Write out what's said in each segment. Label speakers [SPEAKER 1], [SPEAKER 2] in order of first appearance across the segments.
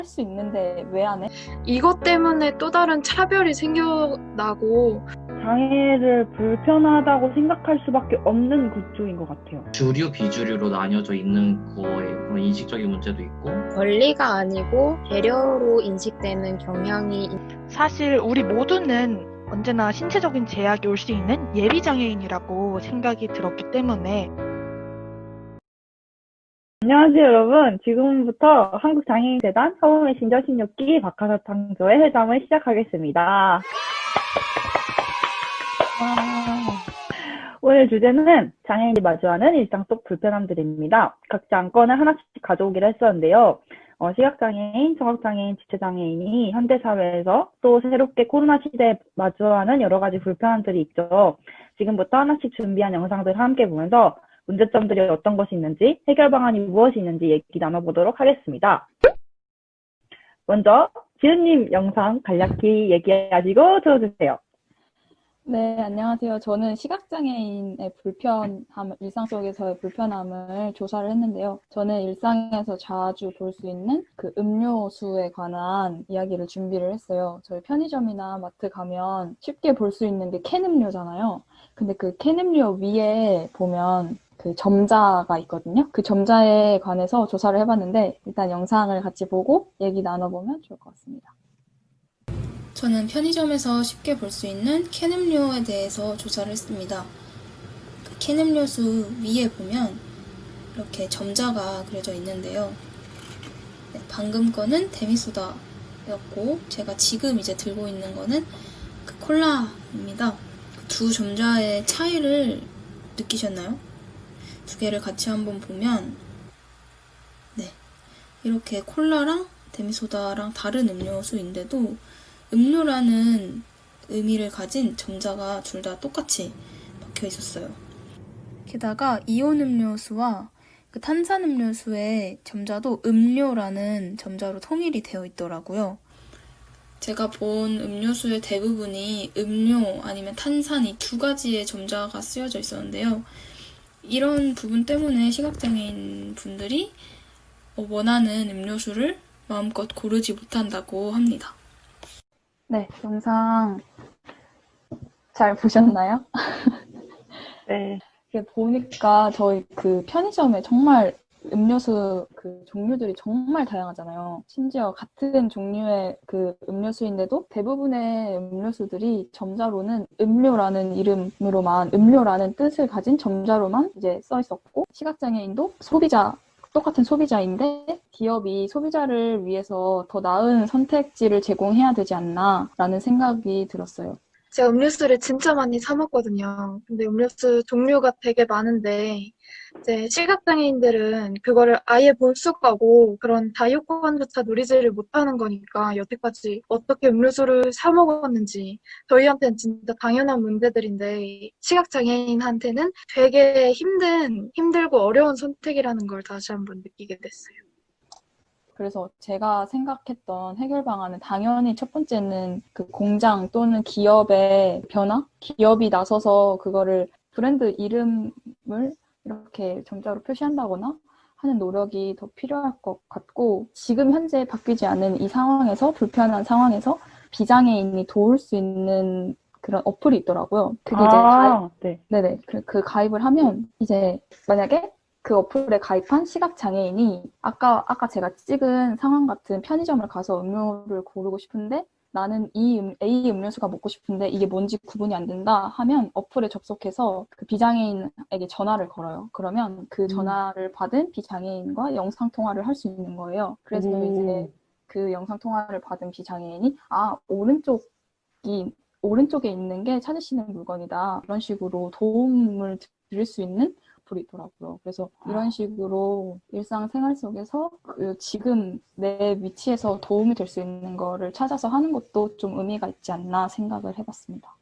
[SPEAKER 1] 할 수 있는데 왜 안 해?
[SPEAKER 2] 이것 때문에 또 다른 차별이 생겨나고
[SPEAKER 3] 장애를 불편하다고 생각할 수밖에 없는 구조인 것 같아요.
[SPEAKER 4] 주류, 비주류로 나뉘어져 있는 거에 그런 인식적인 문제도 있고
[SPEAKER 5] 권리가 아니고 배려로 인식되는 경향이
[SPEAKER 6] 사실 우리 모두는 언제나 신체적인 제약이 올 수 있는 예비장애인이라고 생각이 들었기 때문에
[SPEAKER 3] 안녕하세요, 여러분. 지금부터 한국장애인재단 서울의 신저신육기 박하사탕조의 회장을 시작하겠습니다. 오늘 주제는 장애인이 마주하는 일상 속 불편함들입니다. 각자 안건을 하나씩 가져오기로 했었는데요. 시각장애인, 청각장애인, 지체장애인이 현대사회에서 또 새롭게 코로나 시대에 마주하는 여러 가지 불편함들이 있죠. 지금부터 하나씩 준비한 영상들을 함께 보면서 문제점들이 어떤 것이 있는지, 해결 방안이 무엇이 있는지 얘기 나눠보도록 하겠습니다. 먼저 지은님 영상 간략히 얘기하시고 들어주세요.
[SPEAKER 1] 네, 안녕하세요. 저는 시각장애인의 일상 속에서의 불편함을 조사를 했는데요. 저는 일상에서 자주 볼 수 있는 그 음료수에 관한 이야기를 준비를 했어요. 저희 편의점이나 마트 가면 쉽게 볼 수 있는 게 캔 음료잖아요. 근데 그 캔 음료 위에 보면 그 점자가 있거든요. 그 점자에 관해서 조사를 해봤는데 일단 영상을 같이 보고 얘기 나눠보면 좋을 것 같습니다.
[SPEAKER 7] 저는 편의점에서 쉽게 볼 수 있는 캔 음료에 대해서 조사를 했습니다. 그 캔 음료수 위에 보면 이렇게 점자가 그려져 있는데요. 네, 방금 거는 데미소다였고 제가 지금 이제 들고 있는 거는 그 콜라입니다. 두 점자의 차이를 느끼셨나요? 두 개를 같이 한번 보면 네, 이렇게 콜라랑 데미소다랑 다른 음료수인데도 음료라는 의미를 가진 점자가 둘 다 똑같이 박혀 있었어요. 게다가 이온 음료수와 그 탄산 음료수의 점자도 음료라는 점자로 통일이 되어 있더라고요. 제가 본 음료수의 대부분이 음료 아니면 탄산 이 두 가지의 점자가 쓰여져 있었는데요. 이런 부분 때문에 시각장애인 분들이 원하는 음료수를 마음껏 고르지 못한다고 합니다.
[SPEAKER 1] 네, 영상 잘 보셨나요?
[SPEAKER 3] 네.
[SPEAKER 1] 보니까 저희 그 편의점에 정말 음료수 그 종류들이 정말 다양하잖아요. 심지어 같은 종류의 그 음료수인데도 대부분의 음료수들이 점자로는 음료라는 이름으로만, 음료라는 뜻을 가진 점자로만 이제 써 있었고, 시각장애인도 똑같은 소비자인데 기업이 소비자를 위해서 더 나은 선택지를 제공해야 되지 않나라는 생각이 들었어요.
[SPEAKER 2] 제가 음료수를 진짜 많이 사 먹거든요. 근데 음료수 종류가 되게 많은데 이제 시각장애인들은 그거를 아예 볼 수가 없고 그런 자유권조차 누리지를 못하는 거니까 여태까지 어떻게 음료수를 사 먹었는지 저희한테는 진짜 당연한 문제들인데 시각장애인한테는 되게 힘들고 어려운 선택이라는 걸 다시 한번 느끼게 됐어요.
[SPEAKER 1] 그래서 제가 생각했던 해결 방안은 당연히 첫 번째는 그 공장 또는 기업의 변화? 기업이 나서서 그거를 브랜드 이름을 이렇게 점자로 표시한다거나 하는 노력이 더 필요할 것 같고, 지금 현재 바뀌지 않은 이 상황에서, 불편한 상황에서 비장애인이 도울 수 있는 그런 어플이 있더라고요. 그게 이제 네네. 그 가입을 하면 이제 만약에 그 어플에 가입한 시각장애인이 아까 제가 찍은 상황 같은 편의점을 가서 음료를 고르고 싶은데 나는 A 음료수가 먹고 싶은데 이게 뭔지 구분이 안 된다 하면 어플에 접속해서 그 비장애인에게 전화를 걸어요. 그러면 그 전화를 받은 비장애인과 영상통화를 할 수 있는 거예요. 그래서 이제 그 영상통화를 받은 비장애인이 오른쪽에 있는 게 찾으시는 물건이다. 이런 식으로 도움을 드릴 수 있는 어플이 있더라고요. 그래서 이런 식으로 일상생활 속에서 지금 내 위치에서 도움이 될 수 있는 거를 찾아서 하는 것도 좀 의미가 있지 않나 생각을 해봤습니다.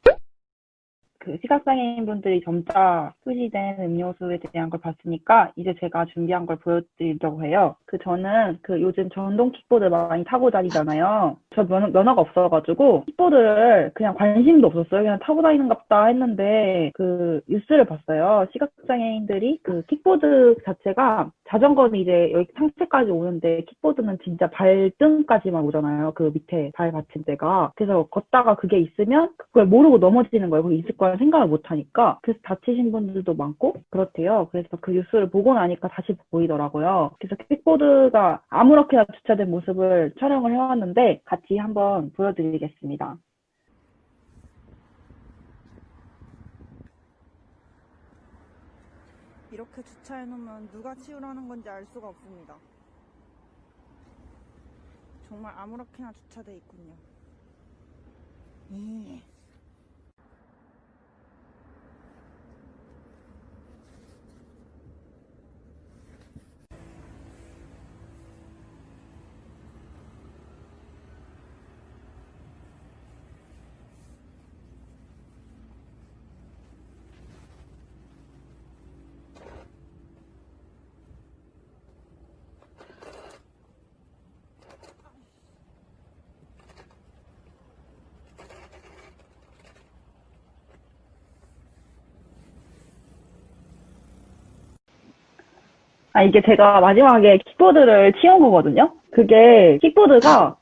[SPEAKER 3] 그 시각장애인 분들이 점자 표시된 음료수에 대한 걸 봤으니까 이제 제가 준비한 걸 보여드리려고 해요. 저는 요즘 전동 킥보드 많이 타고 다니잖아요. 저 면허가 없어가지고 킥보드를 그냥 관심도 없었어요. 그냥 타고 다니는갑다 했는데 그 뉴스를 봤어요. 시각장애인들이 그 킥보드 자체가 자전거는 이제 여기 상체까지 오는데 킥보드는 진짜 발등까지만 오잖아요. 그 밑에 발 받침대가. 그래서 걷다가 그게 있으면 그걸 모르고 넘어지는 거예요. 그게 있을 거라 생각을 못 하니까. 그래서 다치신 분들도 많고 그렇대요. 그래서 그 뉴스를 보고 나니까 다시 보이더라고요. 그래서 킥보드가 아무렇게나 주차된 모습을 촬영을 해왔는데 같이 한번 보여드리겠습니다.
[SPEAKER 8] 이렇게 주차해놓으면 누가 치우라는 건지 알 수가 없습니다. 정말 아무렇게나 주차돼 있군요.
[SPEAKER 3] 이게 제가 마지막에 킥보드를 치운 거거든요? 그게 킥보드가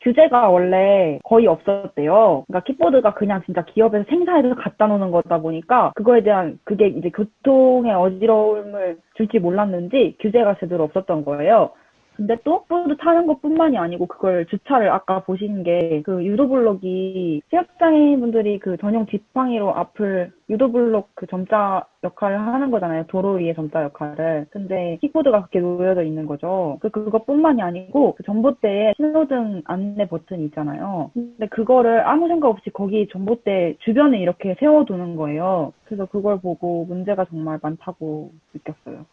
[SPEAKER 3] 규제가 원래 거의 없었대요. 그러니까 킥보드가 그냥 진짜 기업에서 생산해서 갖다 놓는 거다 보니까 그거에 대한 그게 이제 교통에 어지러움을 줄지 몰랐는지 규제가 제대로 없었던 거예요. 근데 또 킥보드 타는 것뿐만이 아니고 그걸 주차를 아까 보신 게 그 유도블록이 시각장애인분들이 그 전용 지팡이로 앞을 유도블록 그 점자 역할을 하는 거잖아요. 도로 위의 점자 역할을. 근데 킥보드가 그렇게 놓여져 있는 거죠. 그것뿐만이 아니고 그 전봇대에 신호등 안내 버튼이 있잖아요. 근데 그거를 아무 생각 없이 거기 전봇대 주변에 이렇게 세워두는 거예요. 그래서 그걸 보고 문제가 정말 많다고 느꼈어요.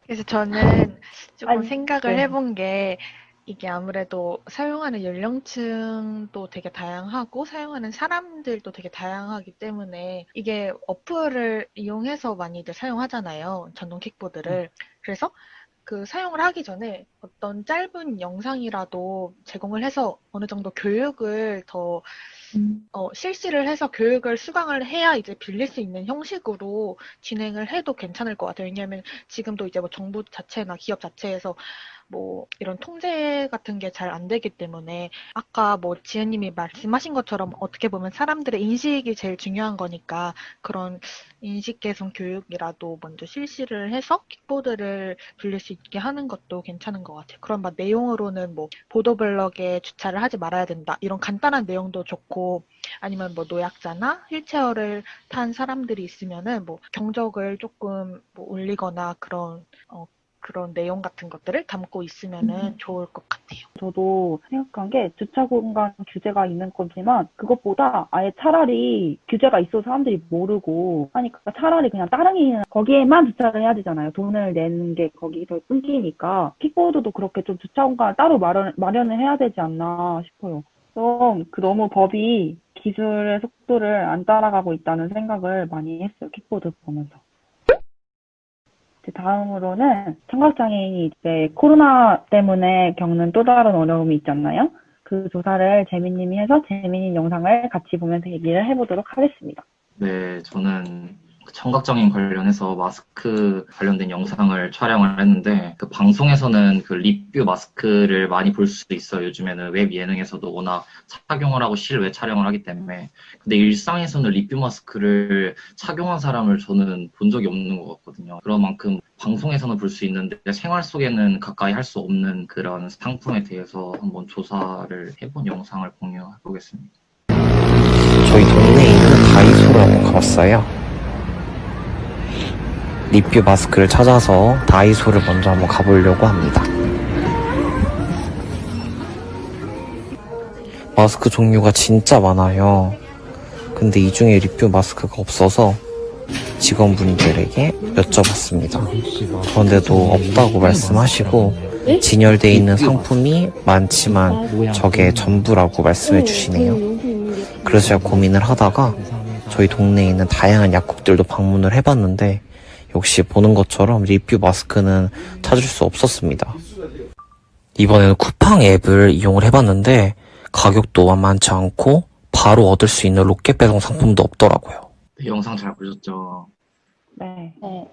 [SPEAKER 6] 그래서 저는 조금
[SPEAKER 3] 아니,
[SPEAKER 6] 생각을
[SPEAKER 3] 네.
[SPEAKER 6] 해본 게 이게 아무래도 사용하는 연령층도 되게 다양하고 사용하는 사람들도 되게 다양하기 때문에 이게 어플을 이용해서 많이들 사용하잖아요. 전동 킥보드를. 그래서 그 사용을 하기 전에 어떤 짧은 영상이라도 제공을 해서 어느 정도 교육을 더 실시를 해서 교육을 수강을 해야 이제 빌릴 수 있는 형식으로 진행을 해도 괜찮을 것 같아요. 왜냐하면 지금도 이제 뭐 정부 자체나 기업 자체에서 뭐 이런 통제 같은 게 잘 안 되기 때문에 아까 뭐 지은님이 말씀하신 것처럼 어떻게 보면 사람들의 인식이 제일 중요한 거니까 그런 인식 개선 교육이라도 먼저 실시를 해서 킥보드를 빌릴 수 있게 하는 것도 괜찮은 것 같아요. 그런 막 내용으로는 뭐 보도블럭에 주차를 하지 말아야 된다 이런 간단한 내용도 좋고 아니면 뭐 노약자나 휠체어를 탄 사람들이 있으면은 뭐 경적을 조금 뭐 올리거나 그런 내용 같은 것들을 담고 있으면은 좋을 것 같아요.
[SPEAKER 3] 저도 생각한 게 주차 공간 규제가 있는 거지만 그것보다 아예 차라리 규제가 있어도 사람들이 모르고 하니까 차라리 그냥 따릉이 거기에만 주차를 해야 되잖아요. 돈을 내는 게 거기서 끊기니까 킥보드도 그렇게 좀 주차 공간을 따로 마련을 해야 되지 않나 싶어요. 너무 법이 기술의 속도를 안 따라가고 있다는 생각을 많이 했어요. 킥보드 보면서. 다음으로는 청각장애인이 이제 코로나 때문에 겪는 또 다른 어려움이 있잖아요. 그 조사를 재민님이 해서 재민님 영상을 같이 보면서 얘기를 해보도록 하겠습니다.
[SPEAKER 4] 네, 저는 청각장애인 관련해서 마스크 관련된 영상을 촬영을 했는데 그 방송에서는 그 리뷰 마스크를 많이 볼 수 있어요. 요즘에는 웹 예능에서도 워낙 착용을 하고 실외 촬영을 하기 때문에. 근데 일상에서는 리뷰 마스크를 착용한 사람을 저는 본 적이 없는 것 같거든요. 그런 만큼 방송에서는 볼 수 있는데 생활 속에는 가까이 할 수 없는 그런 상품에 대해서 한번 조사를 해본 영상을 공유해 보겠습니다.
[SPEAKER 9] 저희 동네에 있는 다이소를 한번 가봤어요. 리뷰 마스크를 찾아서 다이소를 먼저 한번 가보려고 합니다. 마스크 종류가 진짜 많아요. 근데 이 중에 리뷰 마스크가 없어서 직원분들에게 여쭤봤습니다. 그런데도 없다고 말씀하시고 진열되어 있는 상품이 많지만 저게 전부라고 말씀해 주시네요. 그래서 제가 고민을 하다가 저희 동네에 있는 다양한 약국들도 방문을 해봤는데 역시 보는 것처럼 리뷰 마스크는 찾을 수 없었습니다. 이번에는 쿠팡 앱을 이용을 해봤는데 가격도 만만치 않고 바로 얻을 수 있는 로켓 배송 상품도 없더라고요.
[SPEAKER 4] 네, 영상 잘 보셨죠?
[SPEAKER 3] 네.
[SPEAKER 1] 네.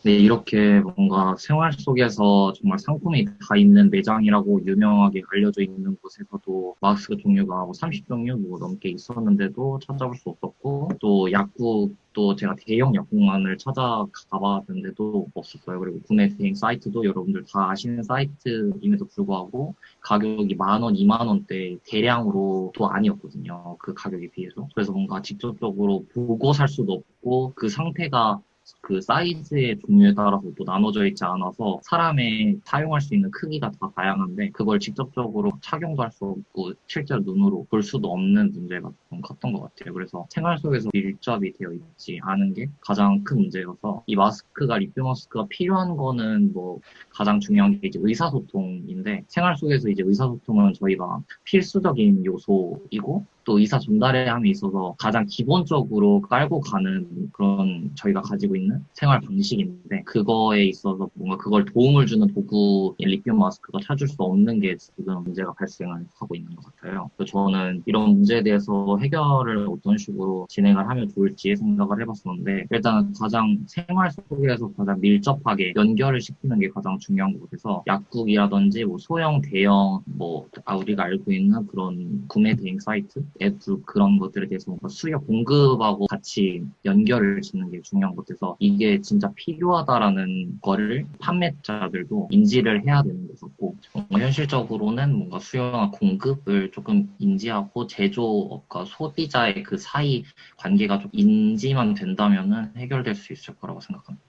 [SPEAKER 4] 네, 이렇게 뭔가 생활 속에서 정말 상품이 다 있는 매장이라고 유명하게 알려져 있는 곳에서도 마스크 종류가 뭐 30종류 뭐 넘게 있었는데도 찾아볼 수 없었고, 또 약국도 제가 대형 약국만을 찾아가봤는데도 없었어요. 그리고 구매 대행 사이트도 여러분들 다 아시는 사이트임에도 불구하고 가격이 10,000원, 20,000원대 대량으로도 아니었거든요. 그 가격에 비해서. 그래서 뭔가 직접적으로 보고 살 수도 없고, 그 상태가 그 사이즈의 종류에 따라서 또 나눠져 있지 않아서 사람의 사용할 수 있는 크기가 다 다양한데 그걸 직접적으로 착용도 할 수 없고 실제로 눈으로 볼 수도 없는 문제가 좀 컸던 것 같아요. 그래서 생활 속에서 밀접이 되어 있지 않은 게 가장 큰 문제여서 이 마스크가 리뷰 마스크가 필요한 거는 뭐 가장 중요한 게 이제 의사소통인데 생활 속에서 이제 의사소통은 저희가 필수적인 요소이고 또 의사 전달에 함에 있어서 가장 기본적으로 깔고 가는 그런 저희가 가지고 있는 생활 방식인데 그거에 있어서 뭔가 그걸 도움을 주는 도구인 리튬 마스크가 찾을 수 없는 게 지금 문제가 발생을 하고 있는 것 같아요. 그래서 저는 이런 문제에 대해서 해결을 어떤 식으로 진행을 하면 좋을지 생각을 해봤었는데 일단 가장 생활 속에서 가장 밀접하게 연결을 시키는 게 가장 중요한 것 같아서 약국이라든지 뭐 소형, 대형 뭐 우리가 알고 있는 그런 구매 대행 사이트 앱 그런 것들에 대해서 뭔가 수요 공급하고 같이 연결을 짓는 게 중요한 것 같아서 이게 진짜 필요하다라는 거를 판매자들도 인지를 해야 되는 것 같고 뭔가 현실적으로는 뭔가 수요와 공급을 조금 인지하고 제조업과 소비자의 그 사이 관계가 좀 인지만 된다면은 해결될 수 있을 거라고 생각합니다.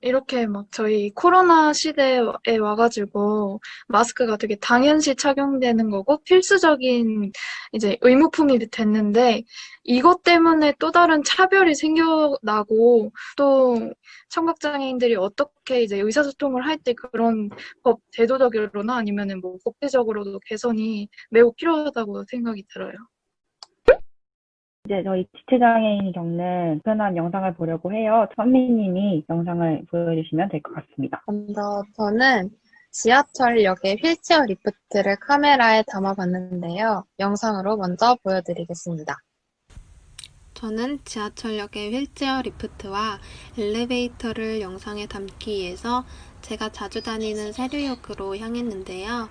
[SPEAKER 2] 이렇게 막 저희 코로나 시대에 와가지고 마스크가 되게 당연시 착용되는 거고 필수적인 이제 의무품이 됐는데 이것 때문에 또 다른 차별이 생겨나고 또 청각장애인들이 어떻게 이제 의사소통을 할 때 그런 법 제도적으로나 아니면은 뭐 국제적으로도 개선이 매우 필요하다고 생각이 들어요.
[SPEAKER 3] 이제 저희 지체장애인이 겪는 불편한 영상을 보려고 해요. 선미님이 영상을 보여주시면 될 것 같습니다.
[SPEAKER 5] 먼저 저는 지하철역의 휠체어 리프트를 카메라에 담아봤는데요. 영상으로 먼저 보여드리겠습니다.
[SPEAKER 10] 저는 지하철역의 휠체어 리프트와 엘리베이터를 영상에 담기 위해서 제가 자주 다니는 세류역으로 향했는데요.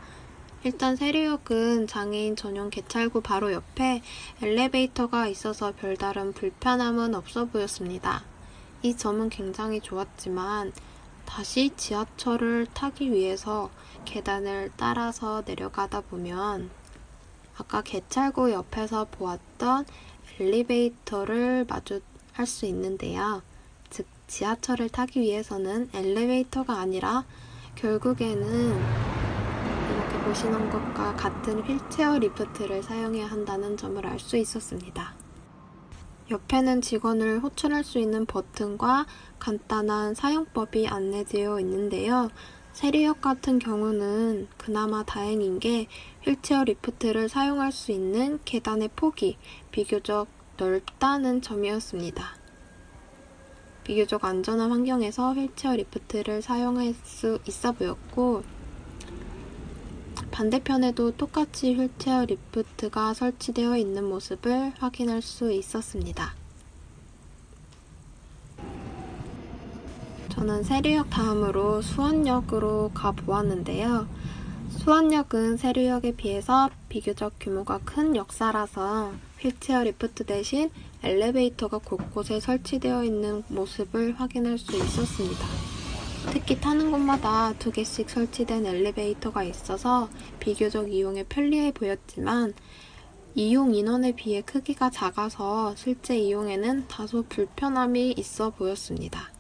[SPEAKER 10] 일단 세류역은 장애인 전용 개찰구 바로 옆에 엘리베이터가 있어서 별다른 불편함은 없어 보였습니다. 이 점은 굉장히 좋았지만 다시 지하철을 타기 위해서 계단을 따라서 내려가다 보면 아까 개찰구 옆에서 보았던 엘리베이터를 마주할 수 있는데요. 즉 지하철을 타기 위해서는 엘리베이터가 아니라 결국에는 이렇게 보시는 것과 같은 휠체어 리프트를 사용해야 한다는 점을 알 수 있었습니다. 옆에는 직원을 호출할 수 있는 버튼과 간단한 사용법이 안내되어 있는데요. 세류역 같은 경우는 그나마 다행인 게 휠체어 리프트를 사용할 수 있는 계단의 폭이 비교적 넓다는 점이었습니다. 비교적 안전한 환경에서 휠체어 리프트를 사용할 수 있어 보였고 반대편에도 똑같이 휠체어 리프트가 설치되어 있는 모습을 확인할 수 있었습니다. 저는 세류역 다음으로 수원역으로 가보았는데요. 수원역은 세류역에 비해서 비교적 규모가 큰 역사라서 휠체어 리프트 대신 엘리베이터가 곳곳에 설치되어 있는 모습을 확인할 수 있었습니다. 특히 타는 곳마다 2개씩 설치된 엘리베이터가 있어서 비교적 이용에 편리해 보였지만 이용 인원에 비해 크기가 작아서 실제 이용에는 다소 불편함이 있어 보였습니다.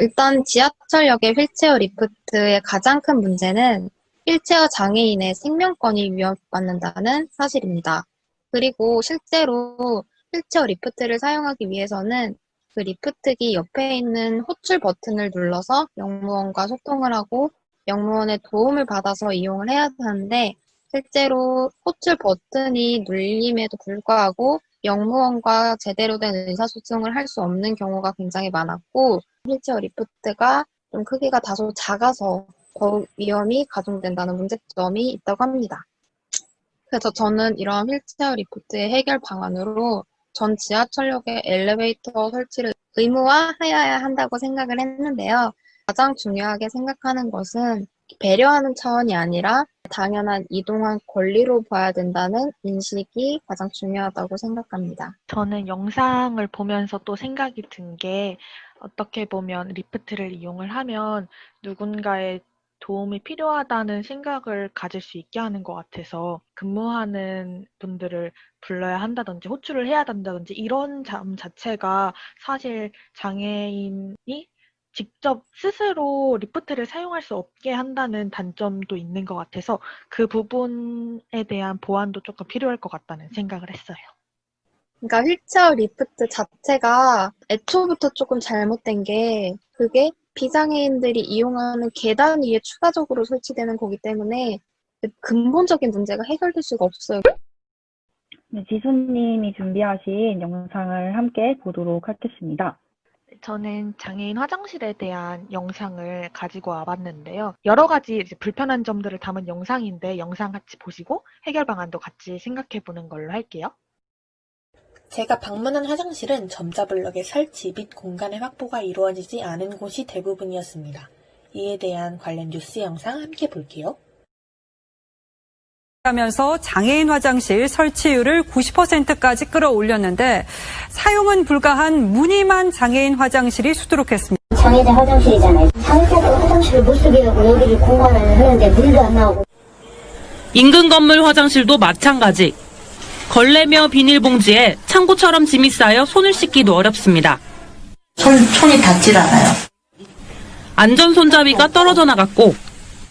[SPEAKER 5] 일단 지하철역의 휠체어 리프트의 가장 큰 문제는 휠체어 장애인의 생명권이 위협받는다는 사실입니다. 그리고 실제로 휠체어 리프트를 사용하기 위해서는 그 리프트기 옆에 있는 호출 버튼을 눌러서 역무원과 소통을 하고 역무원의 도움을 받아서 이용을 해야 하는데 실제로 호출 버튼이 눌림에도 불구하고 역무원과 제대로 된 의사소통을 할 수 없는 경우가 굉장히 많았고 휠체어 리프트가 좀 크기가 다소 작아서 더욱 위험이 가중된다는 문제점이 있다고 합니다. 그래서 저는 이런 휠체어 리프트의 해결 방안으로 전 지하철역에 엘리베이터 설치를 의무화해야 한다고 생각을 했는데요. 가장 중요하게 생각하는 것은 배려하는 차원이 아니라 당연한 이동한 권리로 봐야 된다는 인식이 가장 중요하다고 생각합니다.
[SPEAKER 6] 저는 영상을 보면서 또 생각이 든 게 어떻게 보면 리프트를 이용을 하면 누군가의 도움이 필요하다는 생각을 가질 수 있게 하는 것 같아서 근무하는 분들을 불러야 한다든지 호출을 해야 된다든지 이런 점 자체가 사실 장애인이 직접 스스로 리프트를 사용할 수 없게 한다는 단점도 있는 것 같아서 그 부분에 대한 보완도 조금 필요할 것 같다는 생각을 했어요.
[SPEAKER 5] 그러니까 휠체어 리프트 자체가 애초부터 조금 잘못된 게 그게 비장애인들이 이용하는 계단 위에 추가적으로 설치되는 거기 때문에 근본적인 문제가 해결될 수가 없어요.
[SPEAKER 3] 네, 지수님이 준비하신 영상을 함께 보도록 하겠습니다.
[SPEAKER 6] 저는 장애인 화장실에 대한 영상을 가지고 와봤는데요. 여러 가지 이제 불편한 점들을 담은 영상인데 영상 같이 보시고 해결 방안도 같이 생각해 보는 걸로 할게요.
[SPEAKER 11] 제가 방문한 화장실은 점자블럭의 설치 및 공간의 확보가 이루어지지 않은 곳이 대부분이었습니다. 이에 대한 관련 뉴스 영상 함께 볼게요.
[SPEAKER 12] 하면서 장애인 화장실 설치율을 90%까지 끌어올렸는데 사용은 불가한 무늬만 장애인 화장실이 수두룩했습니다.
[SPEAKER 13] 장애자 화장실이잖아요. 장애자가 화장실을 못 쓰게 하고 여기를 공간을 하는데 물도 안 나오고.
[SPEAKER 14] 인근 건물 화장실도 마찬가지. 걸레며 비닐봉지에 창고처럼 짐이 쌓여 손을 씻기도 어렵습니다.
[SPEAKER 15] 손이 닿질 않아요.
[SPEAKER 14] 안전 손잡이가 떨어져 나갔고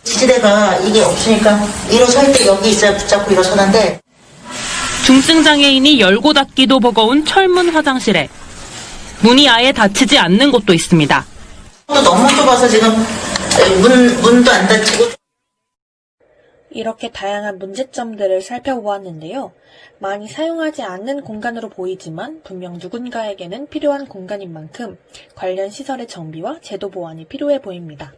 [SPEAKER 15] 지지대가 이게 없으니까 일어설 때 여기 있어야 붙잡고 일어서는데
[SPEAKER 14] 중증 장애인이 열고 닫기도 버거운 철문 화장실에 문이 아예 닫히지 않는 곳도 있습니다.
[SPEAKER 15] 너무 좁아서 지금 문도 안 닫히고.
[SPEAKER 11] 이렇게 다양한 문제점들을 살펴보았는데요. 많이 사용하지 않는 공간으로 보이지만 분명 누군가에게는 필요한 공간인 만큼 관련 시설의 정비와 제도 보완이 필요해 보입니다.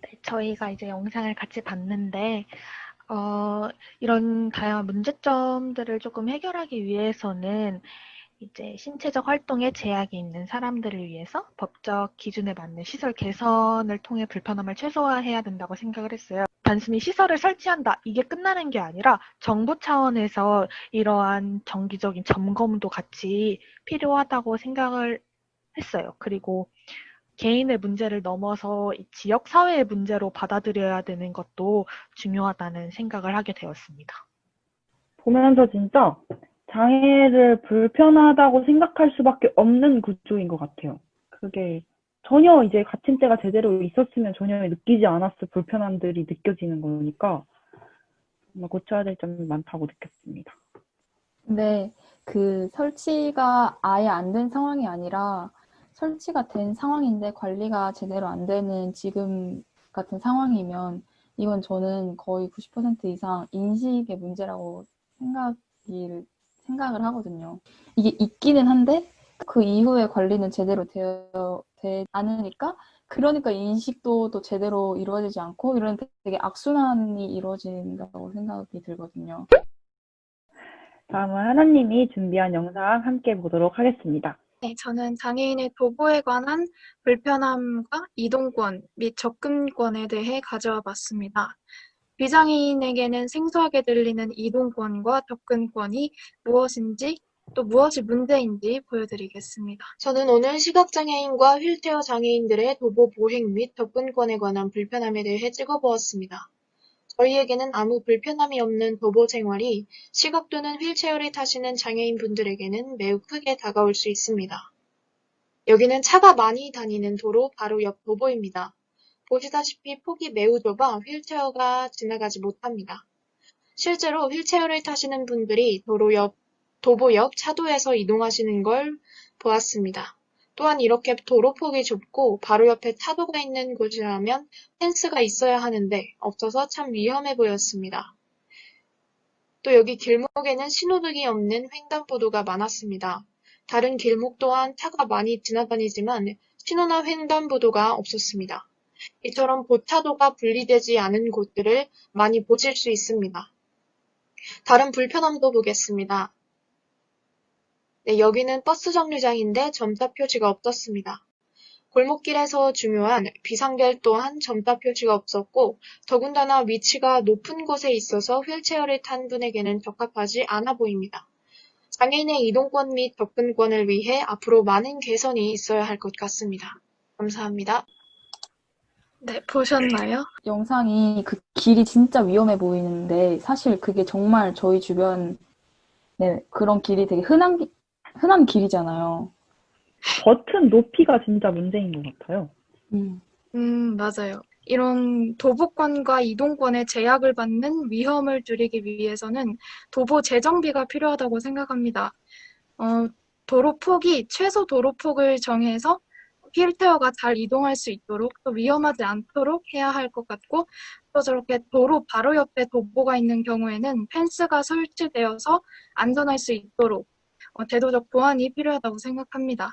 [SPEAKER 6] 네, 저희가 이제 영상을 같이 봤는데 이런 다양한 문제점들을 조금 해결하기 위해서는 이제 신체적 활동에 제약이 있는 사람들을 위해서 법적 기준에 맞는 시설 개선을 통해 불편함을 최소화해야 된다고 생각을 했어요. 단순히 시설을 설치한다, 이게 끝나는 게 아니라 정부 차원에서 이러한 정기적인 점검도 같이 필요하다고 생각을 했어요. 그리고 개인의 문제를 넘어서 이 지역 사회의 문제로 받아들여야 되는 것도 중요하다는 생각을 하게 되었습니다.
[SPEAKER 3] 보면서 진짜 장애를 불편하다고 생각할 수밖에 없는 구조인 것 같아요. 그게 전혀 이제 갇힘대가 제대로 있었으면 전혀 느끼지 않았을 불편함들이 느껴지는 거니까 정말 고쳐야 될 점이 많다고 느꼈습니다.
[SPEAKER 1] 근데 그 설치가 아예 안 된 상황이 아니라 설치가 된 상황인데 관리가 제대로 안 되는 지금 같은 상황이면 이건 저는 거의 90% 이상 인식의 문제라고 생각을 하거든요. 이게 있기는 한데 그 이후에 관리는 제대로 되지 않으니까 그러니까 인식도 또 제대로 이루어지지 않고 이런 되게 악순환이 이루어진다고 생각이 들거든요.
[SPEAKER 3] 다음은 하나님이 준비한 영상 함께 보도록 하겠습니다.
[SPEAKER 2] 네, 저는 장애인의 도보에 관한 불편함과 이동권 및 접근권에 대해 가져와 봤습니다. 비장애인에게는 생소하게 들리는 이동권과 접근권이 무엇인지 또 무엇이 문제인지 보여드리겠습니다. 저는 오늘 시각장애인과 휠체어 장애인들의 도보 보행 및 접근권에 관한 불편함에 대해 찍어보았습니다. 저희에게는 아무 불편함이 없는 도보 생활이 시각 또는 휠체어를 타시는 장애인 분들에게는 매우 크게 다가올 수 있습니다. 여기는 차가 많이 다니는 도로 바로 옆 도보입니다. 보시다시피 폭이 매우 좁아 휠체어가 지나가지 못합니다. 실제로 휠체어를 타시는 분들이 도보 옆 차도에서 이동하시는 걸 보았습니다. 또한 이렇게 도로폭이 좁고 바로 옆에 차도가 있는 곳이라면 펜스가 있어야 하는데 없어서 참 위험해 보였습니다. 또 여기 길목에는 신호등이 없는 횡단보도가 많았습니다. 다른 길목 또한 차가 많이 지나다니지만 신호나 횡단보도가 없었습니다. 이처럼 보차도가 분리되지 않은 곳들을 많이 보실 수 있습니다. 다른 불편함도 보겠습니다. 네, 여기는 버스 정류장인데 점자 표시가 없었습니다. 골목길에서 중요한 비상벨 또한 점자 표시가 없었고 더군다나 위치가 높은 곳에 있어서 휠체어를 탄 분에게는 적합하지 않아 보입니다. 장애인의 이동권 및 접근권을 위해 앞으로 많은 개선이 있어야 할 것 같습니다. 감사합니다. 네, 보셨나요?
[SPEAKER 1] 영상이 그 길이 진짜 위험해 보이는데 사실 그게 정말 저희 주변에 그런 길이 되게 흔한 길이잖아요.
[SPEAKER 3] 버튼 높이가 진짜 문제인 것 같아요.
[SPEAKER 2] 맞아요. 이런 도보권과 이동권의 제약을 받는 위험을 줄이기 위해서는 도보 재정비가 필요하다고 생각합니다. 최소 도로폭을 정해서 휠체어가 잘 이동할 수 있도록 또 위험하지 않도록 해야 할 것 같고 또 저렇게 도로 바로 옆에 도보가 있는 경우에는 펜스가 설치되어서 안전할 수 있도록 제도적 보완이 필요하다고 생각합니다.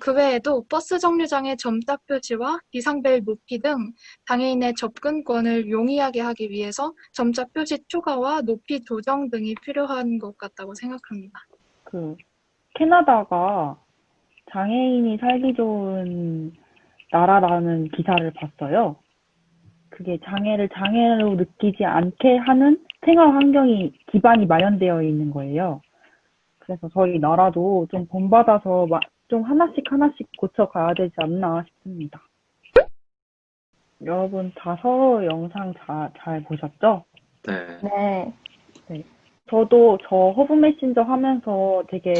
[SPEAKER 2] 그 외에도 버스 정류장의 점자 표시와 비상벨 높이 등 장애인의 접근권을 용이하게 하기 위해서 점자 표시 추가와 높이 조정 등이 필요한 것 같다고 생각합니다.
[SPEAKER 3] 캐나다가 장애인이 살기 좋은 나라라는 기사를 봤어요. 그게 장애를 장애로 느끼지 않게 하는 생활 환경이 기반이 마련되어 있는 거예요. 그래서 저희 나라도 좀 본받아서 좀 하나씩 고쳐가야 되지 않나 싶습니다. 여러분 다 서로 영상 잘 보셨죠?
[SPEAKER 4] 네.
[SPEAKER 1] 네.
[SPEAKER 3] 저도 저 허브 메신저 하면서 되게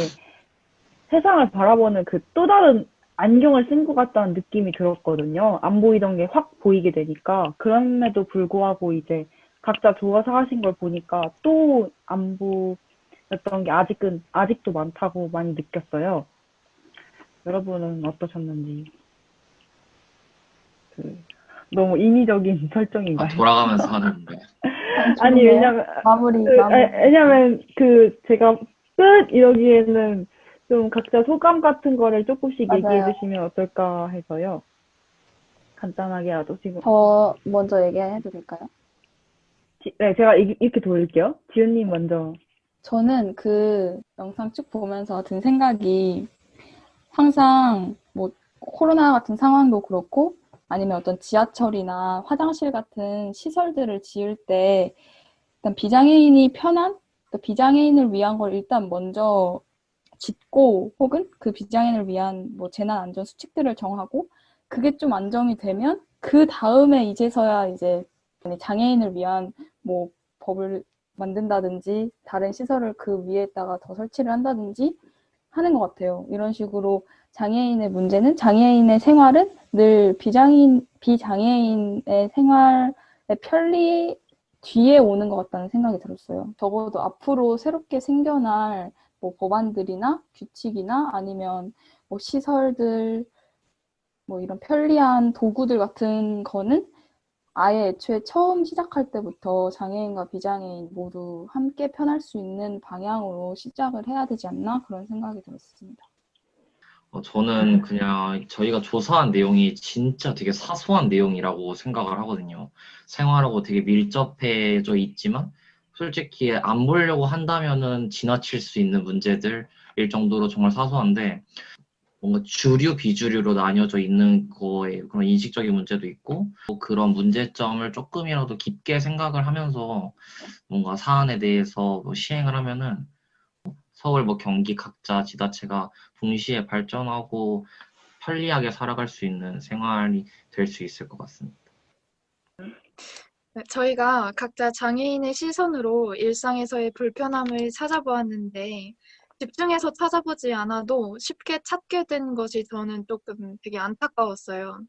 [SPEAKER 3] 세상을 바라보는 그 또 다른 안경을 쓴 것 같다는 느낌이 들었거든요. 안 보이던 게 확 보이게 되니까. 그럼에도 불구하고 이제 각자 좋아서 하신 걸 보니까 또 안 보였던 게 아직도 많다고 많이 느꼈어요. 여러분은 어떠셨는지. 너무 인위적인 설정인가요?
[SPEAKER 4] 돌아가면서 하는 거예요.
[SPEAKER 3] 아니, 왜냐면, 왜냐면, 제가 끝! 이러기에는 좀 각자 소감 같은 거를 조금씩
[SPEAKER 1] 맞아요.
[SPEAKER 3] 얘기해 주시면 어떨까 해서요. 간단하게라도 지금.
[SPEAKER 1] 저 먼저 얘기해도 될까요?
[SPEAKER 3] 네, 제가 이렇게 돌릴게요. 지훈님 먼저.
[SPEAKER 1] 저는 그 영상 쭉 보면서 든 생각이 항상 뭐 코로나 같은 상황도 그렇고 아니면 어떤 지하철이나 화장실 같은 시설들을 지을 때 일단 비장애인이 편한, 또 비장애인을 위한 걸 일단 먼저 짓고 혹은 그 비장애인을 위한 뭐 재난 안전 수칙들을 정하고 그게 좀 안정이 되면 그 다음에 이제서야 이제 장애인을 위한 뭐 법을 만든다든지 다른 시설을 그 위에다가 더 설치를 한다든지 하는 것 같아요. 이런 식으로 장애인의 문제는 장애인의 생활은 늘 비장애인의 생활의 편리 뒤에 오는 것 같다는 생각이 들었어요. 적어도 앞으로 새롭게 생겨날 뭐 법안들이나 규칙이나 아니면 뭐 시설들 뭐 이런 편리한 도구들 같은 거는 아예 애초에 처음 시작할 때부터 장애인과 비장애인 모두 함께 편할 수 있는 방향으로 시작을 해야 되지 않나 그런 생각이 들었습니다.
[SPEAKER 4] 저는 그냥 저희가 조사한 내용이 진짜 되게 사소한 내용이라고 생각을 하거든요. 생활하고 되게 밀접해져 있지만 솔직히 안 보려고 한다면은 지나칠 수 있는 문제들일 정도로 정말 사소한데 뭔가 주류, 비주류로 나뉘어져 있는 거에 그런 인식적인 문제도 있고 그런 문제점을 조금이라도 깊게 생각을 하면서 뭔가 사안에 대해서 시행을 하면은 서울, 경기 각자 지자체가 동시에 발전하고 편리하게 살아갈 수 있는 생활이 될 수 있을 것 같습니다.
[SPEAKER 2] 네, 저희가 각자 장애인의 시선으로 일상에서의 불편함을 찾아보았는데 집중해서 찾아보지 않아도 쉽게 찾게 된 것이 저는 조금 되게 안타까웠어요.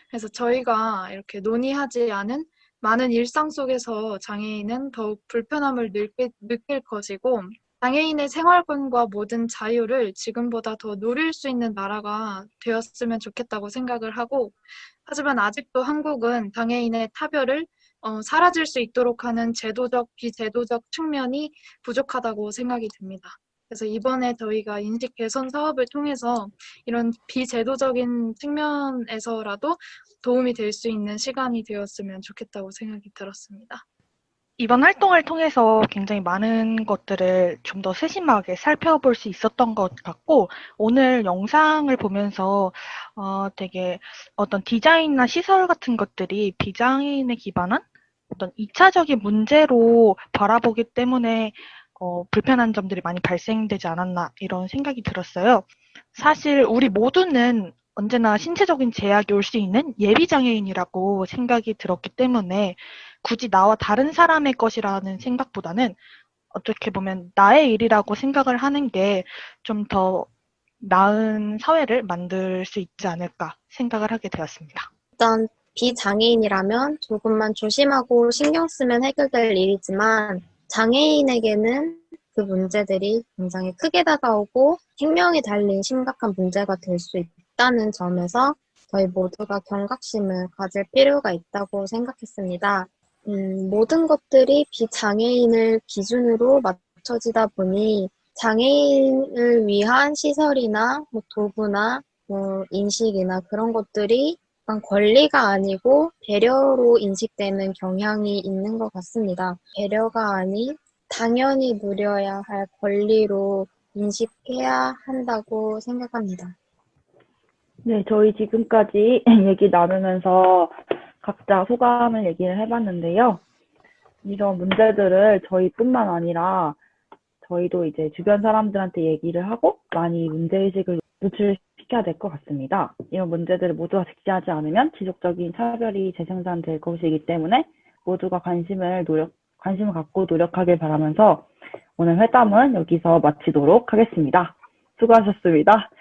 [SPEAKER 2] 그래서 저희가 이렇게 논의하지 않은 많은 일상 속에서 장애인은 더욱 불편함을 느낄 것이고 장애인의 생활권과 모든 자유를 지금보다 더 누릴 수 있는 나라가 되었으면 좋겠다고 생각을 하고 하지만 아직도 한국은 장애인의 차별을 사라질 수 있도록 하는 제도적, 비제도적 측면이 부족하다고 생각이 듭니다. 그래서 이번에 저희가 인식 개선 사업을 통해서 이런 비제도적인 측면에서라도 도움이 될 수 있는 시간이 되었으면 좋겠다고 생각이 들었습니다.
[SPEAKER 6] 이번 활동을 통해서 굉장히 많은 것들을 좀 더 세심하게 살펴볼 수 있었던 것 같고, 오늘 영상을 보면서 되게 어떤 디자인이나 시설 같은 것들이 비장애인에 기반한 어떤 2차적인 문제로 바라보기 때문에 불편한 점들이 많이 발생되지 않았나 이런 생각이 들었어요. 사실 우리 모두는 언제나 신체적인 제약이 올 수 있는 예비장애인이라고 생각이 들었기 때문에 굳이 나와 다른 사람의 것이라는 생각보다는 어떻게 보면 나의 일이라고 생각을 하는 게 좀 더 나은 사회를 만들 수 있지 않을까 생각을 하게 되었습니다.
[SPEAKER 5] 일단 비장애인이라면 조금만 조심하고 신경 쓰면 해결될 일이지만 장애인에게는 그 문제들이 굉장히 크게 다가오고 생명이 달린 심각한 문제가 될 수 있다는 점에서 저희 모두가 경각심을 가질 필요가 있다고 생각했습니다. 모든 것들이 비장애인을 기준으로 맞춰지다 보니 장애인을 위한 시설이나 도구나 인식이나 그런 것들이 약간 권리가 아니고 배려로 인식되는 경향이 있는 것 같습니다. 배려가 아닌 당연히 누려야 할 권리로 인식해야 한다고 생각합니다.
[SPEAKER 3] 네, 저희 지금까지 얘기 나누면서 각자 소감을 얘기를 해봤는데요. 이런 문제들을 저희뿐만 아니라 저희도 이제 주변 사람들한테 얘기를 하고 많이 문제의식을 노출시켜야 될 것 같습니다. 이런 문제들을 모두가 직시하지 않으면 지속적인 차별이 재생산될 것이기 때문에 모두가 관심을 갖고 노력하길 바라면서 오늘 회담은 여기서 마치도록 하겠습니다. 수고하셨습니다.